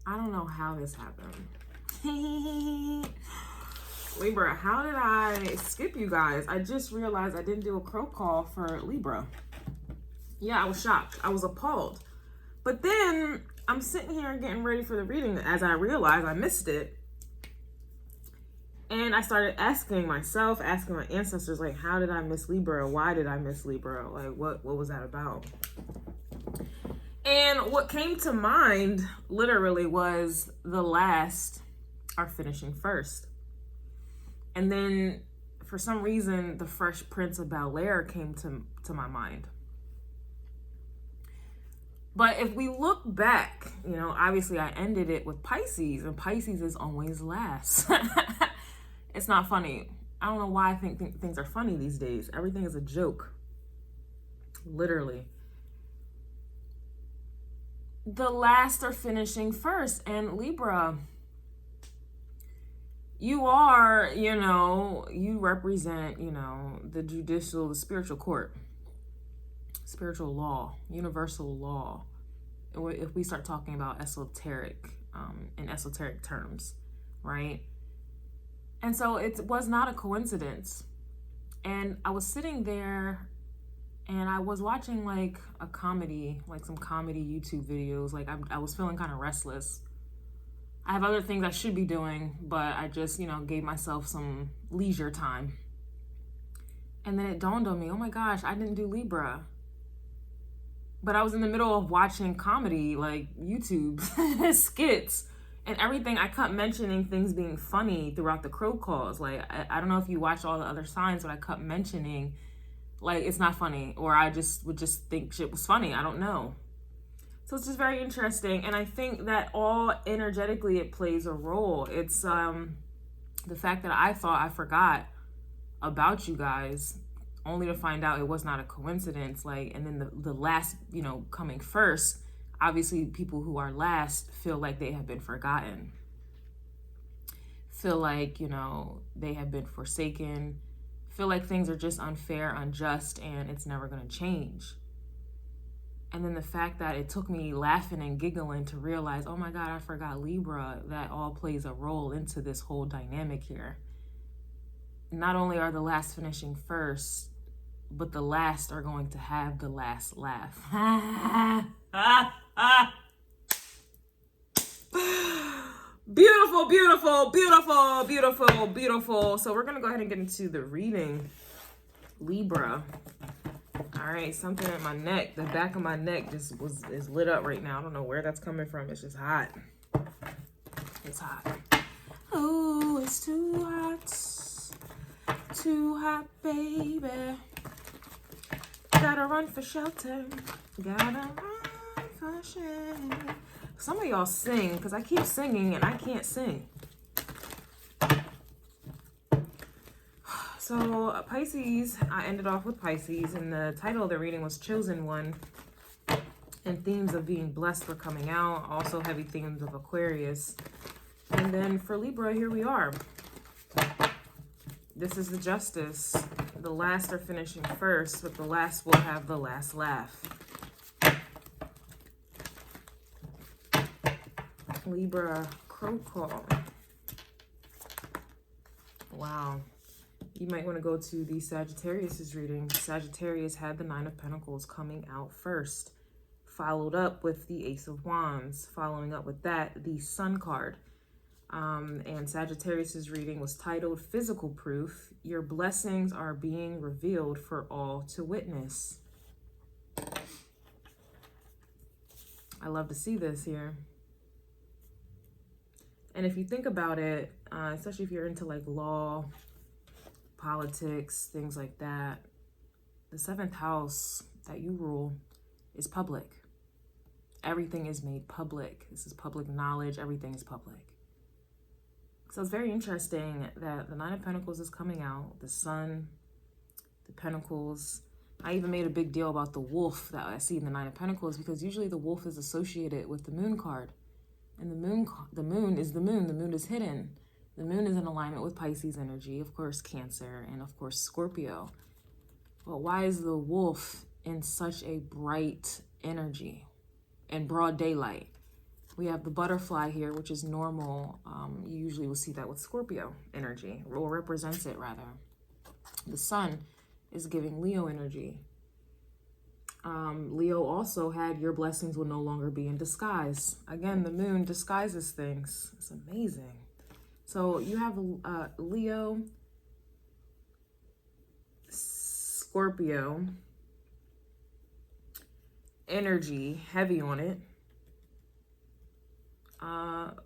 I don't know how this happened. Libra, how did I skip you guys? I just realized I didn't do a crow call for Libra. Yeah, I was shocked. I was appalled. But then I'm sitting here getting ready for the reading as I realized I missed it. And I started asking myself, asking my ancestors, like, how did I miss Libra? Why did I miss Libra? Like, what was that about? And what came to mind literally was the last are finishing first. And then for some reason, the Fresh Prince of Bel-Air came to my mind. But if we look back, you know, obviously I ended it with Pisces, and Pisces is always last. It's not funny. I don't know why I think things are funny these days. Everything is a joke. Literally. The last are finishing first. And Libra, you are, you know, you represent, you know, the judicial, the spiritual court, spiritual law, universal law. If we start talking about esoteric, in esoteric terms, right? And so it was not a coincidence. And I was sitting there and I was watching like a comedy, like some comedy YouTube videos. Like I was feeling kind of restless. I have other things I should be doing, but I just, you know, gave myself some leisure time. And then it dawned on me, oh my gosh, I didn't do Libra. But I was in the middle of watching comedy, like YouTube skits. And everything, I kept mentioning things being funny throughout the crow calls. Like, I don't know if you watch all the other signs, but I kept mentioning, like, it's not funny. Or I just would just think shit was funny. I don't know. So it's just very interesting. And I think that all energetically it plays a role. It's the fact that I thought I forgot about you guys, only to find out it was not a coincidence. Like, and then the last, you know, coming first. Obviously, people who are last feel like they have been forgotten. Feel like, you know, they have been forsaken. Feel like things are just unfair, unjust, and it's never going to change. And then the fact that it took me laughing and giggling to realize, oh my God, I forgot Libra, that all plays a role into this whole dynamic here. Not only are the last finishing first, but the last are going to have the last laugh. Beautiful, beautiful, beautiful, beautiful, beautiful. So we're gonna go ahead and get into the reading. Libra. All right, something in my neck, the back of my neck just is lit up right now. I don't know where that's coming from. It's just hot. It's hot. Oh, it's too hot. Too hot, baby. Gotta run for shelter. Gotta run for shelter. Some of y'all sing, because I keep singing and I can't sing. So Pisces, I ended off with Pisces, and the title of the reading was Chosen One. And themes of being blessed were coming out. Also heavy themes of Aquarius. And then for Libra, here we are. This is the Justice. The last are finishing first, but the last will have the last laugh. Libra crow call. Wow. You might want to go to the Sagittarius's reading. Sagittarius had the Nine of Pentacles coming out first, followed up with the Ace of Wands, following up with that, the Sun card. And Sagittarius's reading was titled Physical Proof. Your blessings are being revealed for all to witness. I love to see this here. And if you think about it, especially if you're into like law, politics, things like that, the 7th house that you rule is public. Everything is made public. This is public knowledge. Everything is public. So it's very interesting that the Nine of Pentacles is coming out, the Sun, the Pentacles. I even made a big deal about the wolf that I see in the Nine of Pentacles, because usually the wolf is associated with the Moon card. And the moon is the moon. The moon is hidden. The moon is in alignment with Pisces energy, of course, Cancer, and of course, Scorpio. But why is the wolf in such a bright energy, in broad daylight? We have the butterfly here, which is normal. You usually will see that with Scorpio energy, or represents it rather. The sun is giving Leo energy. Leo also had your blessings will no longer be in disguise. Again, the moon disguises things. It's amazing. So you have Leo, Scorpio energy, heavy on it.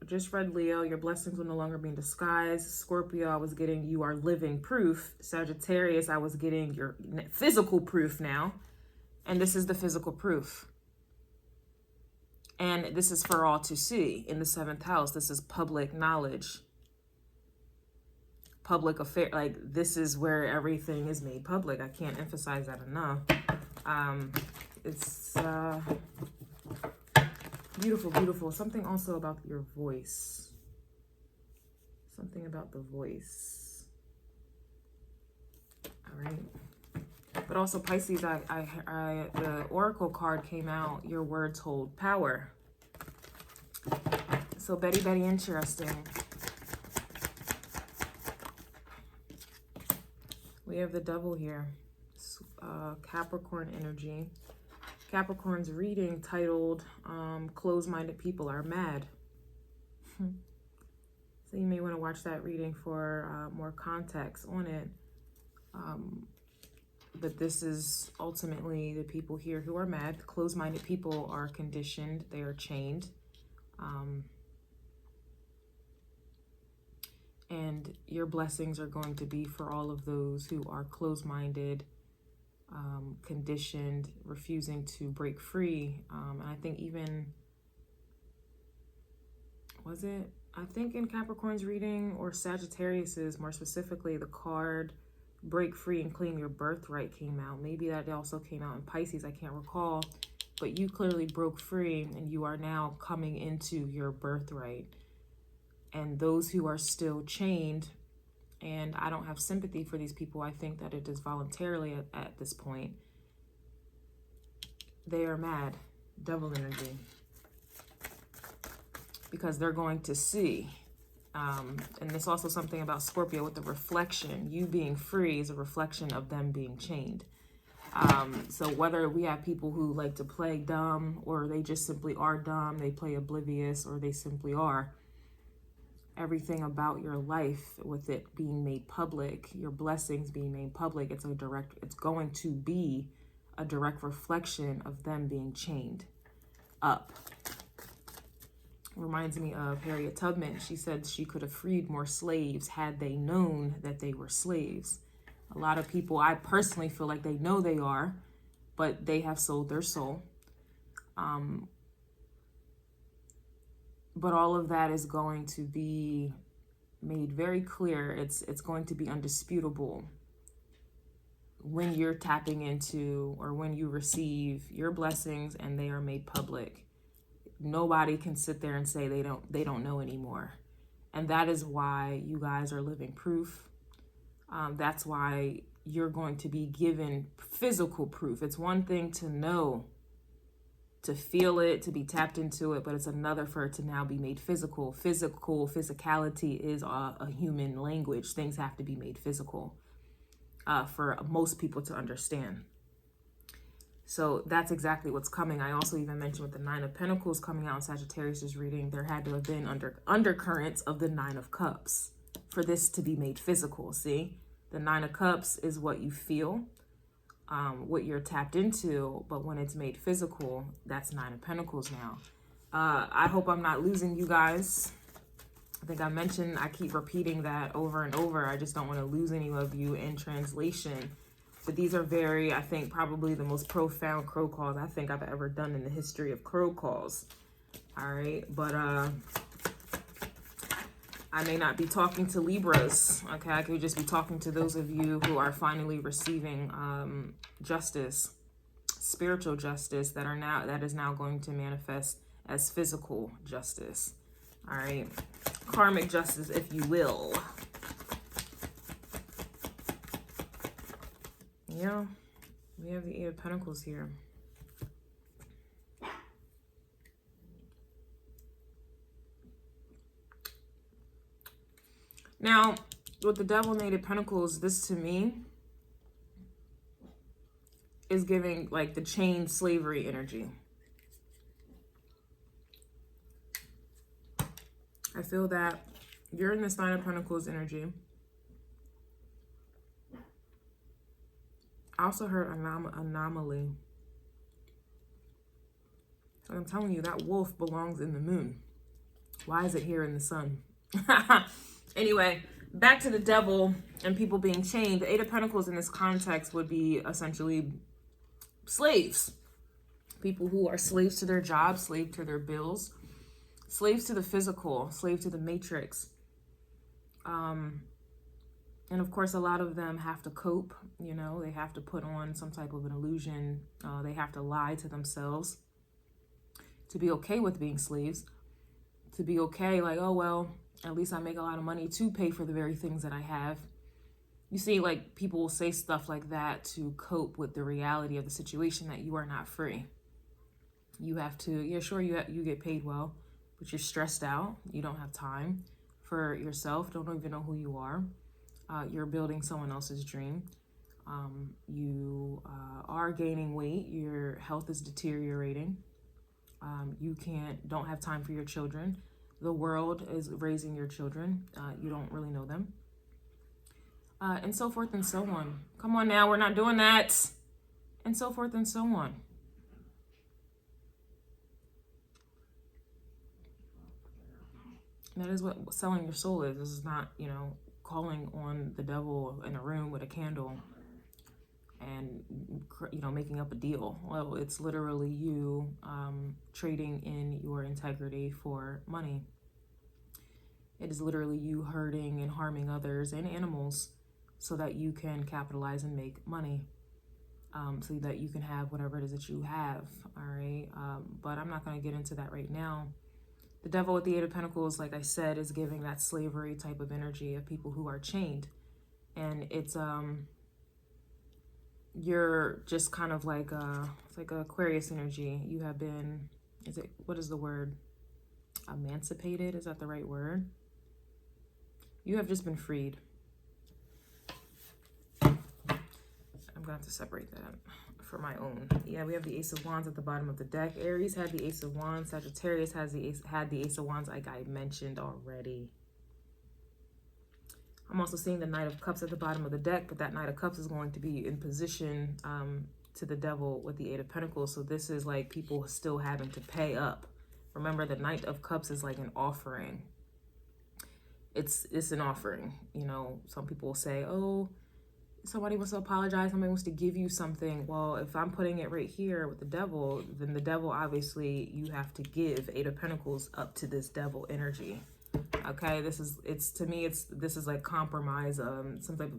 Just read Leo, your blessings will no longer be in disguise. Scorpio, I was getting you are living proof. Sagittarius, I was getting your physical proof now. And this is the physical proof. And this is for all to see in the 7th house. This is public knowledge. Public affair. Like, this is where everything is made public. I can't emphasize that enough. It's beautiful, beautiful. Something also about your voice. Something about the voice. All right. But also Pisces, the Oracle card came out. Your words hold power. So Betty, interesting. We have the Devil here. Capricorn energy. Capricorn's reading titled Closed-Minded People Are Mad. So you may want to watch that reading for more context on it. But this is ultimately the people here who are mad. Closed-minded people are conditioned. They are chained. And your blessings are going to be for all of those who are closed-minded, conditioned, refusing to break free. And I think even, I think in Capricorn's reading, or Sagittarius's more specifically, the card break free and claim your birthright came out. Maybe that also came out in Pisces, I can't recall. But you clearly broke free and you are now coming into your birthright. And those who are still chained, and I don't have sympathy for these people, I think that it is voluntarily at this point, they are mad. Devil energy. Because they're going to see. And there's also something about Scorpio with the reflection. You being free is a reflection of them being chained. So whether we have people who like to play dumb, or they just simply are dumb, they play oblivious, or they simply are, everything about your life with it being made public, your blessings being made public, it's going to be a direct reflection of them being chained up. Reminds me of Harriet Tubman. She said she could have freed more slaves had they known that they were slaves. A lot of people, I personally feel like they know they are, but they have sold their soul. But all of that is going to be made very clear. It's going to be undisputable when you're tapping into, or when you receive your blessings and they are made public. Nobody can sit there and say they don't know anymore. And that is why you guys are living proof. That's why you're going to be given physical proof. It's one thing to know, to feel it, to be tapped into it, but it's another for it to now be made physical. Physicality is a human language. Things have to be made physical for most people to understand. So that's exactly what's coming. I also even mentioned with the 9 of Pentacles coming out in Sagittarius' reading, there had to have been undercurrents of the 9 of Cups for this to be made physical. See, the 9 of Cups is what you feel, what you're tapped into, but when it's made physical, that's 9 of Pentacles now. I hope I'm not losing you guys. I think I mentioned, I keep repeating that over and over. I just don't want to lose any of you in translation. But these are very, I think, probably the most profound crow calls I think I've ever done in the history of crow calls. All right, but I may not be talking to Libras. Okay, I could just be talking to those of you who are finally receiving justice, spiritual justice that is now going to manifest as physical justice. All right, karmic justice, if you will. Yeah, we have the 8 of Pentacles here. Now, with the Devil and 8 of Pentacles, this to me is giving like the chain slavery energy. I feel that you're in this 9 of Pentacles energy. I also heard anomaly. So I'm telling you, that wolf belongs in the moon. Why is it here in the sun? Anyway, back to the Devil and people being chained. The 8 of Pentacles in this context would be essentially slaves. People who are slaves to their jobs, slaves to their bills, slaves to the physical, slaves to the matrix. And of course, a lot of them have to cope, you know, they have to put on some type of an illusion. They have to lie to themselves to be okay with being slaves, to be okay, like, oh, well, at least I make a lot of money to pay for the very things that I have. You see, like, people will say stuff like that to cope with the reality of the situation, that you are not free. You have to, yeah, sure, you get paid well, but you're stressed out. You don't have time for yourself. Don't even know who you are. You're building someone else's dream. You are gaining weight. Your health is deteriorating. You don't have time for your children. The world is raising your children. You don't really know them. And so forth and so on. Come on now, we're not doing that. And so forth and so on. That is what selling your soul is. This is not, you know, calling on the devil in a room with a candle and, you know, making up a deal. Well, it's literally you trading in your integrity for money. It is literally you hurting and harming others and animals so that you can capitalize and make money, so that you can have whatever it is that you have, all right? But I'm not going to get into that right now. The Devil with the 8 of Pentacles, like I said, is giving that slavery type of energy of people who are chained. And it's, you're just kind of like, it's like Aquarius energy. You have been, what is the word? Emancipated, is that the right word? You have just been freed. I'm gonna have to separate that for my own. Yeah, we have the Ace of Wands at the bottom of the deck. Aries had the Ace of Wands. Sagittarius had the Ace of Wands, like I mentioned already. I'm also seeing the Knight of Cups at the bottom of the deck, but that Knight of Cups is going to be in position to the Devil with the 8 of Pentacles. So this is like people still having to pay up. Remember, the Knight of Cups is like an offering. It's an offering. You know, some people will say, oh, somebody wants to apologize, somebody wants to give you something. Well, if I'm putting it right here with the Devil, then the Devil, obviously, you have to give 8 of Pentacles up to this Devil energy. Okay, this is like compromise, some type of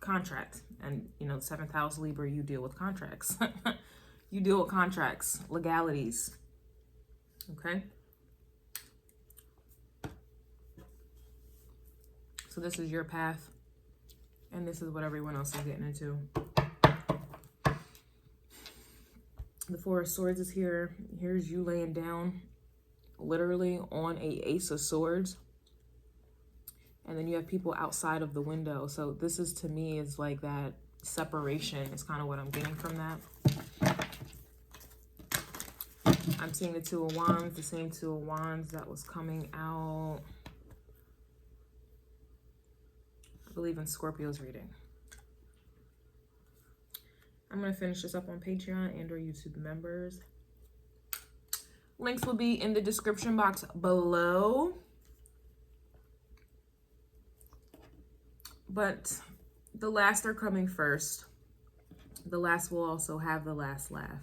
contract. And, you know, 7th house Libra, you deal with contracts. You deal with contracts, legalities. Okay. So this is your path. And this is what everyone else is getting into. The 4 of Swords is here. Here's you laying down, literally on a Ace of Swords. And then you have people outside of the window. So this is, to me, is like that separation is kind of what I'm getting from that. I'm seeing the 2 of Wands, the same 2 of Wands that was coming out, I believe, in Scorpio's reading. I'm going to finish this up on Patreon and or YouTube members. Links will be in the description box below. But the last are coming first. The last will also have the last laugh.